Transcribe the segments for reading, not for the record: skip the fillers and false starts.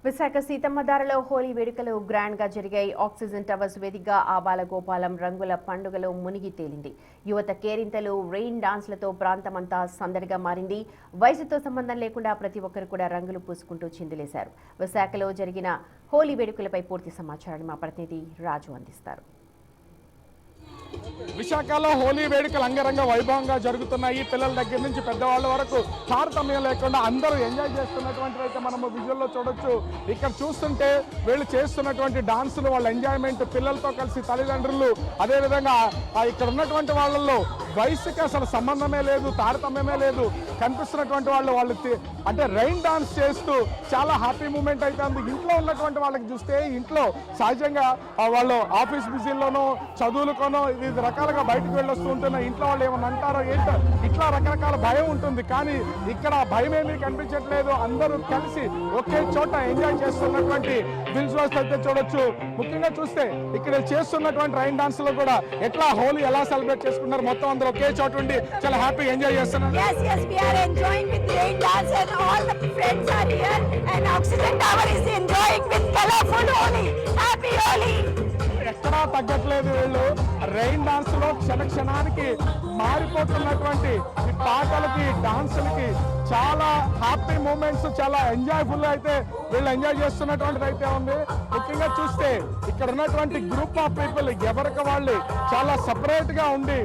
విశాఖ సీతమ్మధారలో హోలీ వేడుకలు గ్రాండ్ గా జరిగాయి. ఆక్సిజన్ టవర్స్ వేదికగా ఆబాల గోపాలం రంగుల పండుగలో మునిగి తేలింది. యువత కేరింతలు, రెయిన్ డాన్స్లతో ప్రాంతమంతా సందడిగా మారింది. వయసుతో సంబంధం లేకుండా ప్రతి ఒక్కరు కూడా రంగులు పూసుకుంటూ చిందులేశారు. విశాఖలో జరిగిన హోలీ వేడుకలపై పూర్తి సమాచారాన్ని మా ప్రతినిధి రాజు అందిస్తారు. విశాఖలో హోలీ వేడుకలు అంగరంగ వైభవంగా జరుగుతున్నాయి. పిల్లల దగ్గర నుంచి పెద్దవాళ్ళ వరకు తారతమ్యం లేకుండా అందరూ ఎంజాయ్ చేస్తున్నటువంటి అయితే మనము విజువల్లో చూడొచ్చు. ఇక్కడ చూస్తుంటే వీళ్ళు చేస్తున్నటువంటి డాన్సులు, వాళ్ళ ఎంజాయ్మెంట్, పిల్లలతో కలిసి తల్లిదండ్రులు, అదేవిధంగా ఇక్కడ ఉన్నటువంటి వాళ్ళల్లో వయసుకి అసలు సంబంధమే లేదు, తారతమ్యమే లేదు. కనిపిస్తున్నటువంటి వాళ్ళు అంటే రైన్ డాన్స్ చేస్తూ చాలా హ్యాపీ మూమెంట్ అయితే ఉంది. ఇంట్లో ఉన్నటువంటి వాళ్ళకి చూస్తే ఇంట్లో సహజంగా వాళ్ళు ఆఫీస్ బిజీల్లోనో చదువులకోనో వివిధ రకాలుగా బయటకు వెళ్ళొస్తూ ఉంటున్న ఇంట్లో వాళ్ళు ఏమన్నా అంటారో ఏంటో ఇట్లా రకరకాల భయం ఉంటుంది. కానీ ఇక్కడ భయం ఏమీ కనిపించట్లేదు. అందరూ కలిసి ఒకే చోట ఎంజాయ్ చేస్తున్నటువంటి విజువల్స్ అయితే చూడొచ్చు. ముఖ్యంగా చూస్తే ఇక్కడ చేస్తున్నటువంటి రైన్ డాన్స్ లో కూడా ఎట్లా హోలీ ఎలా సెలబ్రేట్ చేసుకున్నారు, మొత్తం అందరూ ఒకే చోట ఉండి చాలా హ్యాపీగా ఎంజాయ్ చేస్తున్నారు. Yes, yes, we are enjoying with rain dance and all the friends are here and Oxygen Tower is enjoying with colorful Holi. Happy Holi! ఎక్కడా తగ్గట్లేదు. వీళ్ళు రెయిన్ డాన్స్ లో క్షణానికి మారిపోతున్నటువంటి ఈ పాటలకి, డాన్సులకి చాలా హ్యాపీ మూమెంట్స్, చాలా ఎంజాయ్ఫుల్ అయితే వీళ్ళు ఎంజాయ్ చేస్తున్నటువంటిది అయితే ఉంది. ముఖ్యంగా చూస్తే ఇక్కడ ఉన్నటువంటి గ్రూప్ ఆఫ్ పీపుల్ ఎవరికి వాళ్ళు చాలా సపరేట్ గా ఉండి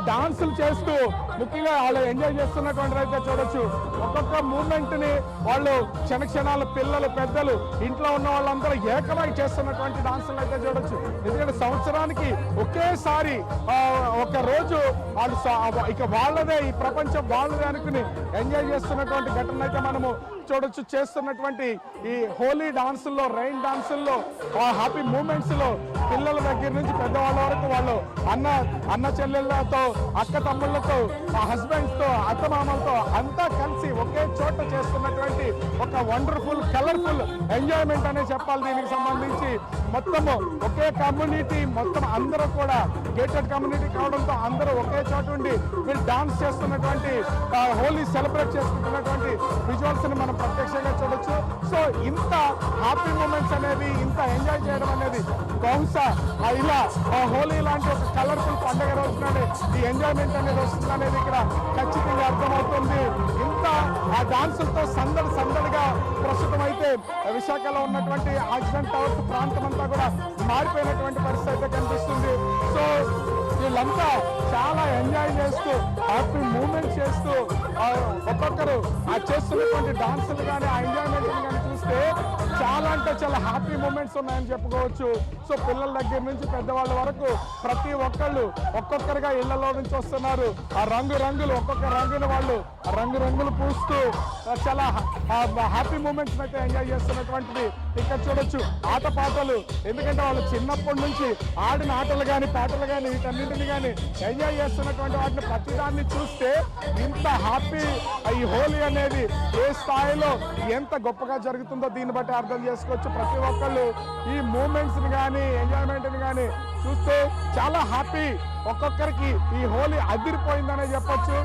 డాన్సులు చేస్తూ ముఖ్యంగా వాళ్ళు ఎంజాయ్ చేస్తున్నటువంటిది అయితే చూడొచ్చు. ఒక్కొక్క మూమెంట్ ని వాళ్ళు క్షణాలు, పిల్లలు, పెద్దలు, ఇంట్లో ఉన్న వాళ్ళందరూ ఏకమై చేస్తున్నటువంటి డాన్సులు అయితే చూడొచ్చు. ఎందుకంటే సంవత్సరానికి ఒకేసారి ఒక రోజు వాళ్ళు ఇక వాళ్ళదే, ఈ ప్రపంచం వాళ్ళదే అనుకుని ఎంజాయ్ చేస్తున్నటువంటి ఘటన అయితే మనము చూడొచ్చు. చేస్తున్నటువంటి ఈ హోలీ డాన్సుల్లో, రెయిన్ డాన్సుల్లో, హ్యాపీ మూమెంట్స్ లో పిల్లల దగ్గర నుంచి పెద్దవాళ్ళ వరకు వాళ్ళు అన్న చెల్లెళ్ళతో, అక్క తమ్ముళ్ళతో, హస్బెండ్స్ తో, అత్తమామలతో అంతా కలిసి ఒకే చోట చేస్తున్నటువంటి ఒక వండర్ఫుల్, కలర్ఫుల్ ఎంజాయ్మెంట్ అనే చెప్పాలి. దీనికి సంబంధించి మొత్తము ఒకే కమ్యూనిటీ, మొత్తం అందరూ కూడా గేటెడ్ కమ్యూనిటీ కావడంతో అందరూ ఒకే చోట ఉండి వీళ్ళు డాన్స్ చేస్తున్నటువంటి, హోలీ సెలబ్రేట్ చేసుకుంటున్నటువంటి విజువల్స్ ని మనం ప్రత్యక్షంగా చూడొచ్చు. సో ఇంత హ్యాపీ మూమెంట్స్ అనేవి, ఇంత ఎంజాయ్ చేయడం అనేది బహుశా ఇలా హోలీ లాంటి ఒక కలర్ఫుల్ పండుగ రోజుననే ఈ ఎంజాయ్మెంట్ అనేది వస్తుంది అనేది ఇక్కడ ఖచ్చితంగా అర్థమవుతుంది. ఇంత ఆ డాన్సులతో సందడిగా ప్రస్తుతం అయితే విశాఖలో ఉన్నటువంటి ఆక్సిజన్ టవర్స్ ప్రాంతం అంతా కూడా మారిపోయినటువంటి పరిస్థితి అయితే కనిపిస్తుంది. సో వీళ్ళంతా చాలా ఎంజాయ్ చేస్తూ, హ్యాపీ మూమెంట్స్ చేస్తూ, ఒక్కొక్కరు ఆ చేస్తున్నటువంటి డాన్సులు కానీ, ఆ ఎంజాయ్మెంట్ కానీ చూస్తే చాలా అంటే చాలా హ్యాపీ మూమెంట్స్ ఉన్నాయని చెప్పుకోవచ్చు. సో పిల్లల దగ్గర నుంచి పెద్దవాళ్ళ వరకు ప్రతి ఒక్కళ్ళు ఒక్కొక్కరుగా ఇళ్లలో నుంచి వస్తున్నారు. ఆ రంగులు ఒక్కొక్క రంగుని వాళ్ళు రంగులు పూస్తూ చాలా హ్యాపీ మూమెంట్స్ అయితే ఎంజాయ్ చేస్తున్నటువంటిది ఇక్కడ చూడొచ్చు. ఆటపాటలు, ఎందుకంటే వాళ్ళు చిన్నప్పటి నుంచి ఆడిన ఆటలు కానీ, పాటలు కానీ, వీటన్నింటినీ కానీ ఎంజాయ్ చేస్తున్నటువంటి వాటిని ప్రతిదాన్ని చూస్తే ఇంత హ్యాపీ ఈ హోలీ అనేది ఏ స్థాయిలో ఎంత గొప్పగా జరుగుతుందో దీన్ని బట్టి అర్థం చేసుకోవచ్చు. ప్రతి ఒక్కళ్ళు ఈ మూమెంట్స్ ని కానీ, ఎంజాయ్మెంట్ ని కానీ చూస్తే చాలా హ్యాపీ. ఒక్కొక్కరికి ఈ హోలీ అదిరిపోయిందనే చెప్పొచ్చు.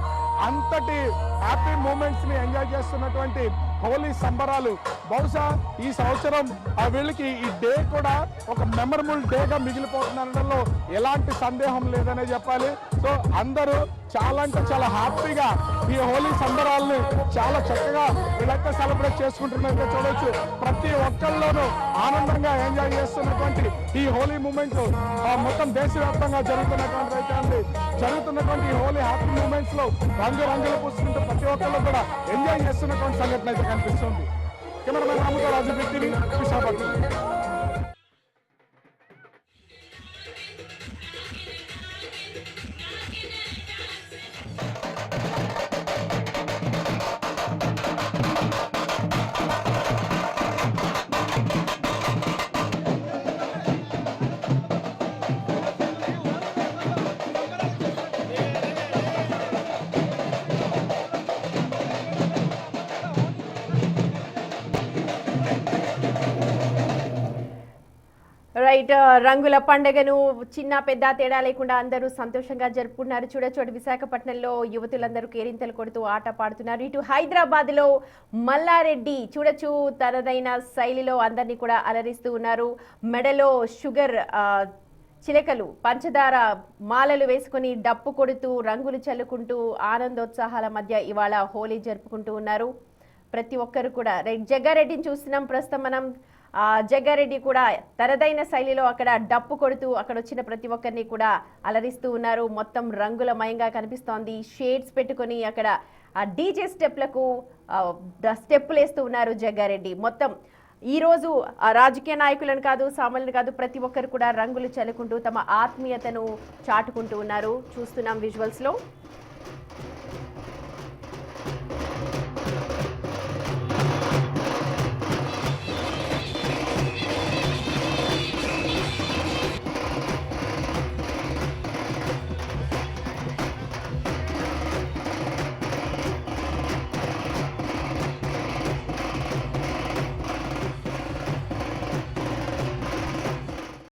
అంతటి హ్యాపీ మూమెంట్స్ ని ఎంజాయ్ చేస్తున్నటువంటి హోలీ సంబరాలు బహుశా ఈ సంవత్సరం వీళ్ళకి ఈ డే కూడా ఒక మెమరబుల్ డేగా మిగిలిపోతుందనడంలో ఎలాంటి సందేహం లేదనే చెప్పాలి. సో అందరూ చాలా అంటే చాలా హ్యాపీగా ఈ హోలీ సంబరాలని చాలా చక్కగా వీళ్ళైతే సెలబ్రేట్ చేసుకుంటున్నట్టు చూడొచ్చు. ప్రతి ఒక్కళ్ళలోనూ ఆనందంగా ఎంజాయ్ చేస్తున్నటువంటి ఈ హోలీ మూమెంట్ మొత్తం దేశవ్యాప్తంగా జరుగుతున్నటువంటి ఈ హోలీ హ్యాపీ మూమెంట్స్ లో రంగులు పూసుకుంటూ ప్రతి ఒక్కళ్ళు కూడా ఎంజాయ్ చేస్తున్నటువంటి సంఘటన అయితే కనిపిస్తుంది. కెమెరామెన్ రాముతో రాజు వ్యక్తిని విశాఖపట్నం. రైట్ రంగుల పండుగను చిన్న పెద్ద తేడా లేకుండా అందరూ సంతోషంగా జరుపుకున్నారు. చూడచోటు విశాఖపట్నంలో యువతులందరూ కేరింతలు కొడుతూ ఆట పాడుతున్నారు. ఇటు హైదరాబాద్ లో మల్లారెడ్డి చూడొచ్చు తనదైన శైలిలో అందరినీ కూడా అలరిస్తూ ఉన్నారు. మెడలో షుగర్ చిలకలు పంచదార మాలలు వేసుకుని డప్పు కొడుతూ రంగులు చల్లుకుంటూ ఆనందోత్సాహాల మధ్య ఇవాళ హోలీ జరుపుకుంటూ ఉన్నారు. ప్రతి ఒక్కరు కూడా జగ్గారెడ్డిని చూస్తున్నాం ప్రస్తుతం మనం. జగ్గారెడ్డి కూడా తనదైన శైలిలో అక్కడ డప్పు కొడుతూ అక్కడ వచ్చిన ప్రతి ఒక్కరిని కూడా అలరిస్తూ ఉన్నారు. మొత్తం రంగులమయంగా కనిపిస్తోంది. షేడ్స్ పెట్టుకొని అక్కడ డీజే స్టెప్లకు స్టెప్పులు వేస్తూ ఉన్నారు జగ్గారెడ్డి. మొత్తం ఈరోజు రాజకీయ నాయకులను కాదు, సామాన్యులను కాదు, ప్రతి ఒక్కరు కూడా రంగులు చల్లుకుంటూ తమ ఆత్మీయతను చాటుకుంటూ ఉన్నారు. చూస్తున్నాం విజువల్స్లో.